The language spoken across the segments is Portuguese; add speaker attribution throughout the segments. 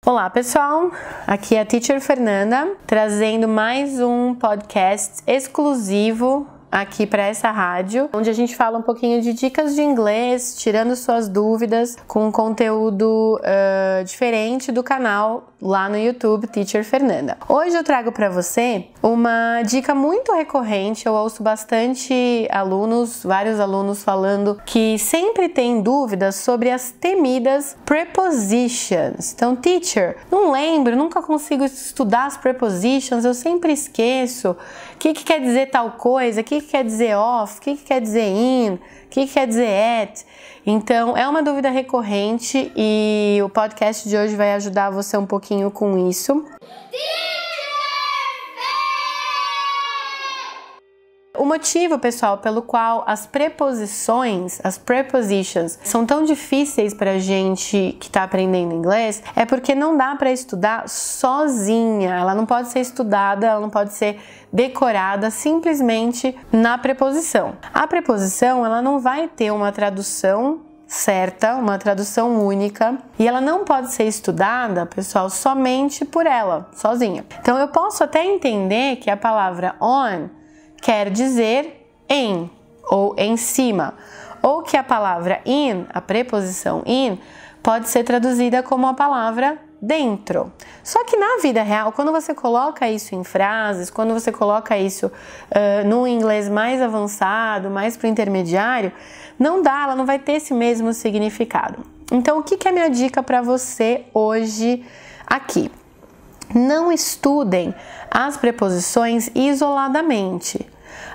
Speaker 1: Olá pessoal, aqui é a Teacher Fernanda, trazendo mais um podcast exclusivo aqui para essa rádio, onde a gente fala um pouquinho de dicas de inglês, tirando suas dúvidas, com um conteúdo diferente do canal lá no YouTube Teacher Fernanda. Hoje eu trago para você uma dica muito recorrente. Eu ouço bastante alunos, vários alunos falando que sempre tem dúvidas sobre as temidas prepositions. Então, teacher, não lembro, nunca consigo estudar as prepositions, eu sempre esqueço. O que quer dizer tal coisa? O que quer dizer off? O que quer dizer in? O que quer dizer at? Então, é uma dúvida recorrente e o podcast de hoje vai ajudar você um pouquinho com isso. O motivo, pessoal, pelo qual as preposições, as prepositions, são tão difíceis pra gente que tá aprendendo inglês é porque não dá pra estudar sozinha. Ela não pode ser estudada, ela não pode ser decorada simplesmente na preposição. A preposição, ela não vai ter uma tradução certa, uma tradução única, e ela não pode ser estudada, pessoal, somente por ela, sozinha. Então eu posso até entender que a palavra on quer dizer em ou em cima, ou que a palavra in, a preposição in, pode ser traduzida como a palavra dentro. Só que na vida real, quando você coloca isso em frases, quando você coloca isso no inglês mais avançado, mais para o intermediário, não dá, ela não vai ter esse mesmo significado. Então, o que é minha dica para você hoje aqui? Não estudem as preposições isoladamente.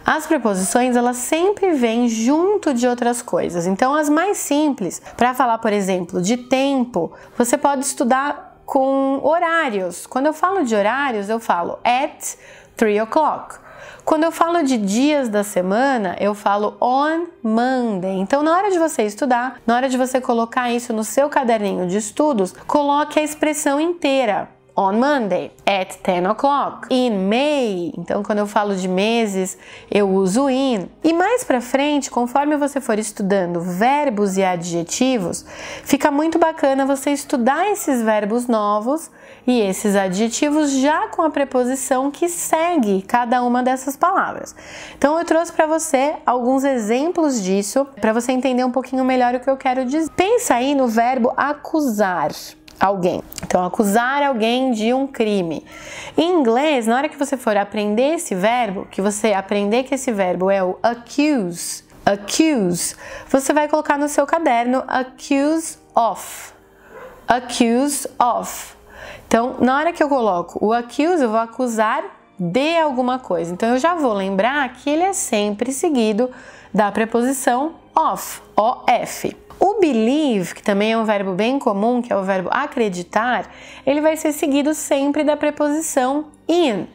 Speaker 1: As preposições, elas sempre vêm junto de outras coisas. Então, as mais simples, para falar, por exemplo, de tempo, você pode estudar com horários. Quando eu falo de horários, eu falo at 3 o'clock. Quando eu falo de dias da semana, eu falo on Monday. Então, na hora de você estudar, na hora de você colocar isso no seu caderninho de estudos, coloque a expressão inteira. On Monday, at 10 o'clock. In May, então quando eu falo de meses, eu uso in. E mais pra frente, conforme você for estudando verbos e adjetivos, fica muito bacana você estudar esses verbos novos e esses adjetivos já com a preposição que segue cada uma dessas palavras. Então eu trouxe para você alguns exemplos disso, para você entender um pouquinho melhor o que eu quero dizer. Pensa aí no verbo acusar alguém. Então, acusar alguém de um crime. Em inglês, na hora que você for aprender esse verbo, que você aprender que esse verbo é o accuse, você vai colocar no seu caderno accuse of. Accuse of. Então, na hora que eu coloco o accuse, eu vou acusar de alguma coisa. Então, eu já vou lembrar que ele é sempre seguido da preposição of, O-F. O believe, que também é um verbo bem comum, que é o verbo acreditar, ele vai ser seguido sempre da preposição in.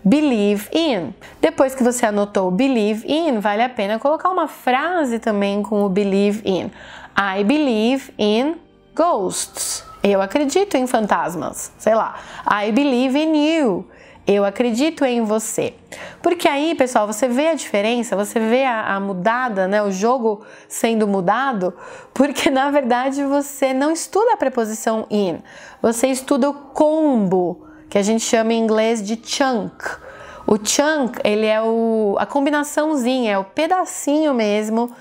Speaker 1: Believe in. Depois que você anotou o believe in, vale a pena colocar uma frase também com o believe in. I believe in ghosts. Eu acredito em fantasmas. Sei lá. I believe in you. Eu acredito em você. Porque aí, pessoal, você vê a diferença, você vê a mudada, né? O jogo sendo mudado, porque na verdade você não estuda a preposição in, você estuda o combo, que a gente chama em inglês de chunk. O chunk, ele é a combinaçãozinha, é o pedacinho mesmo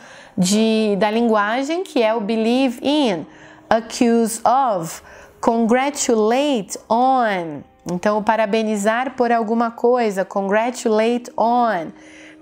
Speaker 1: da linguagem, que é o believe in, accuse of, congratulate on. Então, parabenizar por alguma coisa, congratulate on.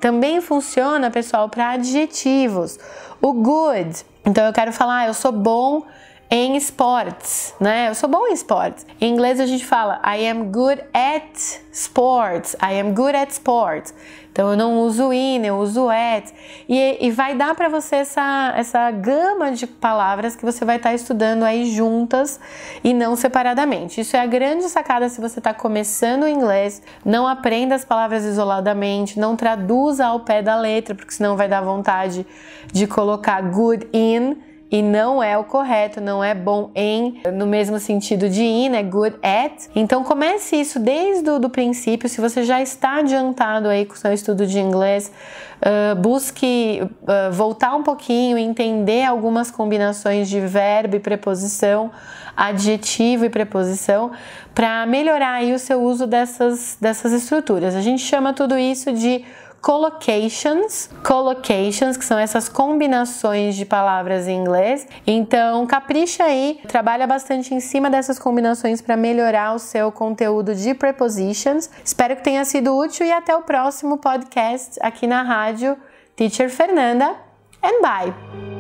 Speaker 1: Também funciona, pessoal, para adjetivos. O good. Então, eu quero falar, eu sou bom em esportes, né? Eu sou bom em esportes. Em inglês, a gente fala, I am good at sports. I am good at sports. Então, eu não uso in, eu uso at. E vai dar para você essa gama de palavras que você vai estar estudando aí juntas e não separadamente. Isso é a grande sacada se você está começando o inglês. Não aprenda as palavras isoladamente, não traduza ao pé da letra, porque senão vai dar vontade de colocar good in e não é o correto, não é bom em, no mesmo sentido de in, é good at. Então comece isso desde o princípio. Se você já está adiantado aí com o seu estudo de inglês, busque voltar um pouquinho, entender algumas combinações de verbo e preposição, adjetivo e preposição, para melhorar aí o seu uso dessas estruturas. A gente chama tudo isso de collocations, que são essas combinações de palavras em inglês. Então, capricha aí, trabalha bastante em cima dessas combinações para melhorar o seu conteúdo de prepositions. Espero que tenha sido útil e até o próximo podcast aqui na rádio Teacher Fernanda, and bye!